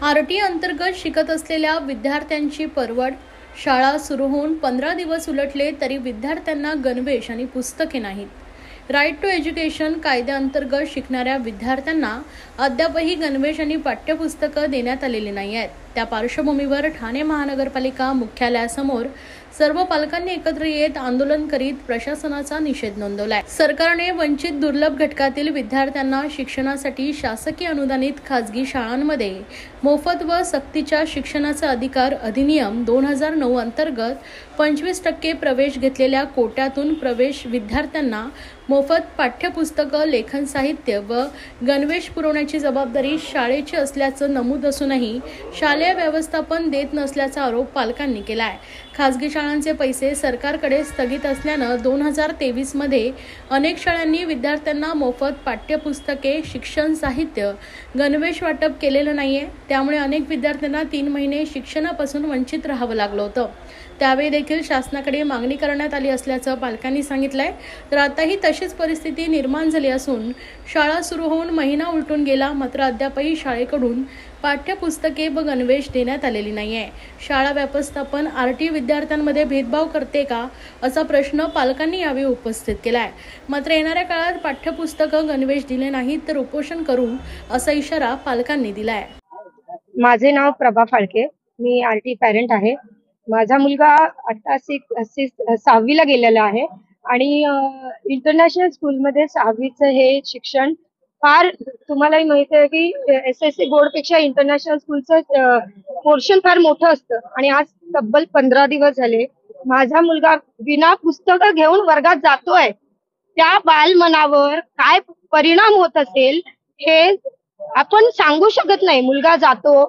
RT अंतर्गत शिकत असलेल्या विद्यार्थ्यांची परवड. शाळा सुरू होऊन 15 दिवस उलटले तरी विद्यार्थ्यांना गणवेश आणि पुस्तके नाहीत. राईट टू एज्युकेशन कायद्याअंतर्गत शिकणाऱ्या विद्यार्थ्यांना अद्यापही गणवेश आणि पाठ्यपुस्तकं देण्यात आलेली नाही आहेत. त्या पार्श्वभूमीवर ठाणे महानगरपालिका मुख्यालयासमोर सर्व पालकांनी एकत्र येत आंदोलन करीत प्रशासनाचा निषेध नोंदवलाय. सरकारने वंचित दुर्लभ घटकातील विद्यार्थ्यांना शिक्षणासाठी शासकीय अनुदानित खासगी शाळांमध्ये मोफत व सक्तीच्या शिक्षणाचा अधिकार अधिनियम 2009 अंतर्गत 25% प्रवेश घेतलेल्या कोट्यातून प्रवेश विद्यार्थ्यांना मोफत पाठ्यपुस्तकं, लेखन साहित्य व गणवेश पुरवण्याची जबाबदारी शाळेची असल्याचं नमूद असूनही शालेय व्यवस्थापन देत नसल्याचा आरोप पालकांनी केला आहे. खासगी शाळांचे पैसे सरकारकडे स्थगित असल्यानं 2023 मध्ये अनेक शाळांनी विद्यार्थ्यांना मोफत पाठ्यपुस्तके, शिक्षण साहित्य, गणवेश वाटप केलेलं नाहीये. त्यामुळे अनेक विद्यार्थ्यांना 3 महिने शिक्षणापासून वंचित राहावं लागलं होतं. त्यावेळी देखील शासनाकडे मागणी करण्यात आली असल्याचं पालकांनी सांगितलंय. तर आताही तशीच परिस्थिती निर्माण झाली असून शाळा सुरू होऊन महिना उलटून गेला, मात्र अद्यापही शाळेकडून पाठ्यपुस्तके व गणवेश देण्यात आलेली नाहीये. शाळा व्यवस्थापन आरटी विद्यार्थ्यांमध्ये भेदभाव करते का, असा प्रश्न पालकांनी यावेळी उपस्थित केलाय. मात्र येणाऱ्या काळात पाठ्यपुस्तकं, गणवेश दिले नाहीत तर उपोषण करू, असा इशारा पालकांनी दिलाय. माझे नाव प्रभा फाळके, मी आरटी पॅरेंट आहे. माझा मुलगा आता 6वीला गेलेला आहे आणि इंटरनॅशनल स्कूलमध्ये 6वीचं हे शिक्षण फार, तुम्हालाही माहिती आहे की SSC बोर्डपेक्षा इंटरनॅशनल स्कूलचं पोर्शन फार मोठं असतं. आणि आज तब्बल 15 दिवस झाले माझा मुलगा विना पुस्तकं घेऊन वर्गात जातोय. त्या बालमनावर काय परिणाम होत असेल हे आपण सांगू शकत नाही. मुलगा जातो,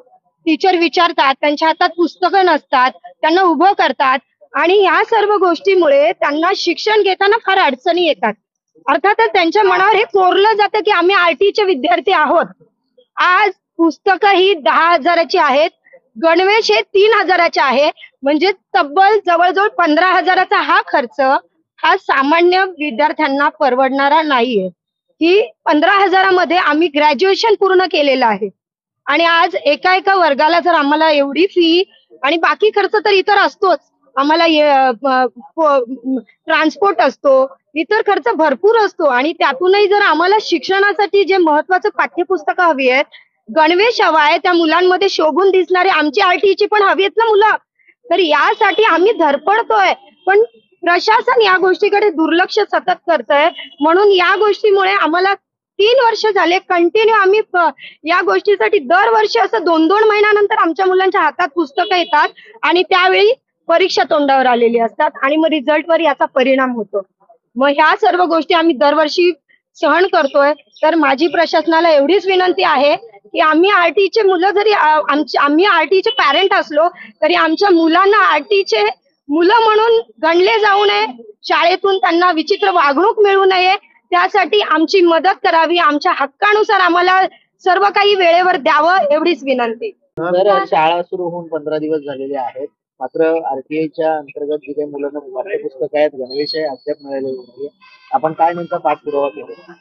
टीचर विचारतात, त्यांच्या हातात पुस्तकं नसतात, त्यांना उभं करतात आणि या सर्व गोष्टीमुळे त्यांना शिक्षण घेताना फार अडचणी येतात. अर्थातच त्यांच्या मनावर हे कोरलं जातं की आम्ही आरटीचे विद्यार्थी आहोत. आज पुस्तकं ही 10,000ची आहेत, गणवेश हे 3,000चे आहे. म्हणजे तब्बल जवळजवळ 15,000चा हा खर्च हा सामान्य विद्यार्थ्यांना परवडणारा नाहीये. ही 15,000मध्ये आम्ही ग्रॅज्युएशन पूर्ण केलेलं आहे आणि आज एका वर्गाला जर आम्हाला एवढी फी आणि बाकी खर्च तर इतर असतोच, आम्हाला ट्रान्सपोर्ट असतो, इतर खर्च भरपूर असतो आणि त्यातूनही जर आम्हाला शिक्षणासाठी जे महत्वाचं पाठ्यपुस्तकं हवी आहेत, गणवेश हवा आहे, त्या मुलांमध्ये शोभून दिसणारे आमची आरटीची पण हवी आहेत ना मुलं, तर यासाठी आम्ही धडपडतोय. पण प्रशासन या गोष्टीकडे दुर्लक्ष सतत करतंय. म्हणून या गोष्टीमुळे आम्हाला 3 वर्ष झाले कंटिन्यू आम्ही या गोष्टीसाठी दरवर्षी असं 2-2 महिन्यानंतर आमच्या मुलांच्या हातात पुस्तकं येतात आणि त्यावेळी परीक्षा तोंडावर आलेली असतात आणि मग रिझल्टवर याचा परिणाम होतो. मग ह्या सर्व गोष्टी आम्ही दरवर्षी सहन करतोय. तर माझी प्रशासनाला एवढीच विनंती आहे की आम्ही आरटीचे मुलं जरी आम्ही आरटीचे पॅरेंट असलो तरी आमच्या मुलांना आरटीचे मुलं म्हणून गणले जाऊ नये, शाळेतून त्यांना विचित्र वागणूक मिळू नये, त्यासाठी आमची मदत करावी. आमच्या हक्कानुसार आम्हाला सर्व काही वेळेवर द्यावं, एवढीच विनंती. तर शाळा सुरू होऊन 15 दिवस झालेले आहेत, मात्र आरटीआयच्या अंतर्गत जे काही मुलांना पाठ्यपुस्तक आहेत, गणवेश आहे, अद्याप मिळालेले नाही. आपण काय नेमका पाठपुरावा केला?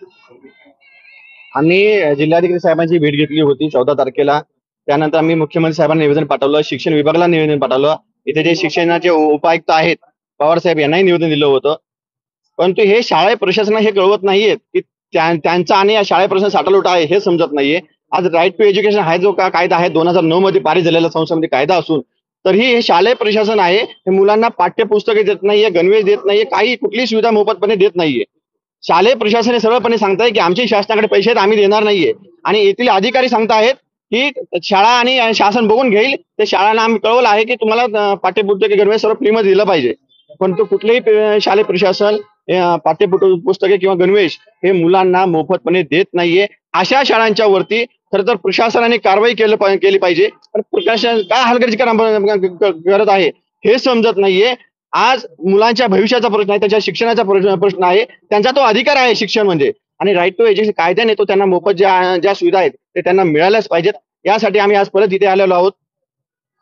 आम्ही जिल्हाधिकारी साहेबांची भेट घेतली होती 14 तारखेला. त्यानंतर आम्ही मुख्यमंत्री साहेबांना निवेदन पाठवलं, शिक्षण विभागाला निवेदन पाठवलं. इथे जे शिक्षणाचे उपायुक्त आहेत पवार साहेब यांनाही निवेदन दिलं होतं. परंतु हे शाळा प्रशासनाला हे कळवत नाहीये की त्यांचा आणि या शाळा प्रशासन साठालोट आहे हे समजत नाहीये. आज राईट टू एज्युकेशन हा जो कायदा आहे 2009 मध्ये पारित झालेला संसदेमध्ये कायदा असून तरीही हे शालेय प्रशासन आहे हे मुलांना पाठ्यपुस्तके देत नाहीये, गणवेश देत नाहीये, काही कुठलीही सुविधा मोफतपणे देत नाहीये. शालेय प्रशासन हे सरळपणे सांगताय की आमचे शासनाकडे पैसे आहेत, आम्ही देणार नाहीये आणि येथील अधिकारी सांगतायत की शाळा आणि शासन बघून घेईल. ते शाळांना आम्ही कळवलं आहे की तुम्हाला पाठ्यपुस्तके, गणवेश सर्व फ्रीमध्ये दिलं पाहिजे. परंतु कुठलेही शालेय प्रशासन पाठ्यपुस्तके किंवा गणवेश हे मुलांना मोफतपणे देत नाहीये. अशा शाळांच्या वरती खरं तर प्रशासनाने कारवाई केली पाहिजे. पण प्रशासन काय हलगर्जीपणा करत आहे हे समजत नाहीये. आज मुलांच्या भविष्याचा प्रश्न आहे, त्यांच्या शिक्षणाचा प्रश्न आहे, त्यांचा तो अधिकार आहे शिक्षण म्हणजे. आणि राईट टू एज्युकेशन कायद्याने तो त्यांना मोफत ज्या सुविधा आहेत ते त्यांना मिळाल्याच पाहिजेत. यासाठी आम्ही आज परत इथे आलेलो आहोत.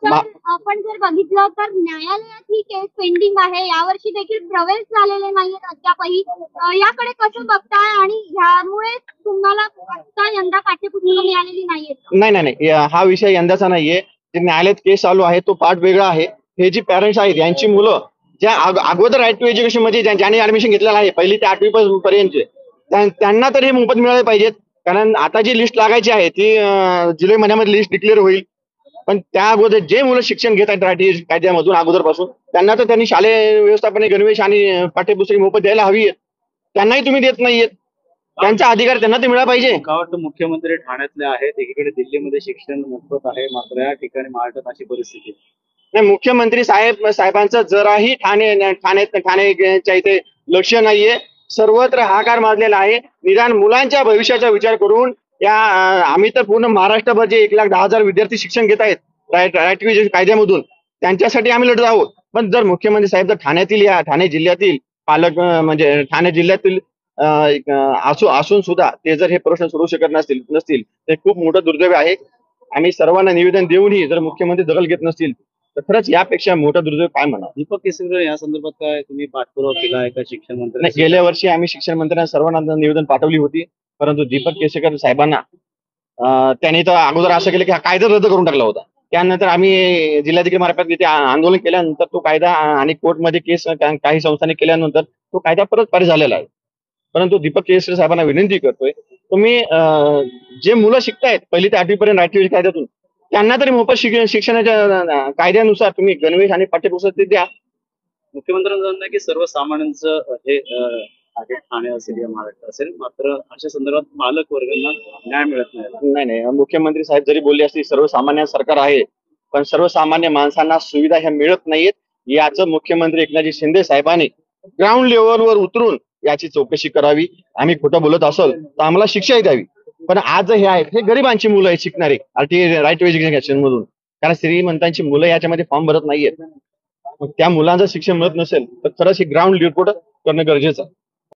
मा- तर आपण जर बघितलं तर न्यायालयात ही केस पेंडिंग आहे. यावर्षी देखील प्रवेश झालेले नाहीयेत अद्यापही. याकडे कसं बघताय आणि ह्यामुळे तुम्हाला आता यंदा पाठ्यपुस्तकं मिळालेली नाहीयेत? नाही नाही नाही हा विषय यंदाचा नाहीये. जे न्यायालयात केस चालू आहे तो पार्ट वेगळा आहे. हे जी पॅरेंट्स आहेत यांची मुलं ज्या अगोदर राईट टू एज्युकेशन मध्ये ज्यांनी ऍडमिशन घेतलेलं आहे 1ली ते 8वी पर्यंत त्यांना तर हे मोफत मिळाले पाहिजेत. कारण आता जी लिस्ट लागायची आहे ती जुलै महिन्यामध्ये लिस्ट डिक्लेअर होईल. पण त्या अगोदर जे मुलं शिक्षण घेत आहेत राईट कायद्यामधून अगोदरपासून त्यांना तर त्यांनी शालेय व्यवस्थापने गणवेश आणि पाठ्यपुस्तके मोफत द्यायला हवी आहेत. त्यांनाही तुम्ही देत नाहीयेत. त्यांचा अधिकार त्यांना ते मिळाला पाहिजे. का वाटतं मुख्यमंत्री ठाण्यातले आहेत, एकीकडे दिल्लीमध्ये शिक्षण मोफत आहे, मात्र या ठिकाणी महाराष्ट्रात अशी परिस्थिती आहे. नाही, मुख्यमंत्री साहेबांचं जराही ठाण्याच्या इथे लक्ष नाहीये. सर्वत्र हाकार माजलेला आहे. निदान मुलांच्या भविष्याचा विचार करून आम्ही तर पूर्ण महाराष्ट्रभर जे 1,10,000 विद्यार्थी शिक्षण घेत आहेत राईट टू एज्युकेशन कायद्यामधून त्यांच्यासाठी आम्ही लढत आहोत. पण जर मुख्यमंत्री साहेब जर ठाणे जिल्ह्यातील पालक म्हणजे ठाणे जिल्ह्यातील असून सुद्धा ते जर हे प्रश्न सोडवू शकत नसतील ते खूप मोठं दुर्दैव आहे. आम्ही सर्वांना निवेदन देऊनही जर मुख्यमंत्री दखल घेत नसतील तर खरंच यापेक्षा मोठा दुर्दैव काय म्हणा. दीपक केसरकर या संदर्भात काय तुम्ही पाठपुरावा केला आहे का शिक्षण मंत्री? नाही, गेल्या वर्षी आम्ही शिक्षण मंत्र्यांना सर्वांना निवेदन पाठवली होती. परंतु दीपक केसरकर साहेबांना त्यांनी तर अगोदर असं केलं की हा कायदा रद्द करून टाकला होता. त्यानंतर आम्ही जिल्हाधिकारी मार्फत तिथे आंदोलन केल्यानंतर तो कायदा आणि कोर्टमध्ये केस काही संस्थांनी केल्यानंतर तो कायदा परत पारित झालेला आहे. परंतु दीपक केसरकर साहेबांना विनंती करतोय तुम्ही जे मुलं शिकतायत 1ली ते 8वी पर्यंत राईट टू एज्युकेशन कायद्यातून त्यांना तरी मोफत शिक्षणाच्या कायद्यानुसार तुम्ही गणवेश आणि पाठ्यपुस्तक ते द्या. मुख्यमंत्र्यांचं म्हणणं आहे की सर्वसामान्यांचं हे आहे, ठाणे असेल या महाराष्ट्र असेल, मात्र अशा संदर्भात पालक वर्गांना न्याय मिळत नाही. नाही मुख्यमंत्री साहेब जरी बोलले असतील सर्वसामान्य सरकार आहे पण सर्वसामान्य माणसांना सुविधा ह्या मिळत नाहीयेत. याचं मुख्यमंत्री एकनाथजी शिंदे साहेबांनी ग्राउंड लेवलवर उतरून याची चौकशी करावी. आम्ही खोटं बोलत असेल तर आम्हाला शिक्षाही द्यावी. पण आज हे आहेत हे गरिबांची मुलं आहेत शिकणारे आरटीए राईट टू एज्युकेशन मधून. कारण श्रीमंतांची मुलं याच्यामध्ये फॉर्म भरत नाहीयेत. मग त्या मुलांचं शिक्षण मिळत नसेल तर खरंच हे ग्राउंड रिपोर्ट करणं गरजेचं आहे.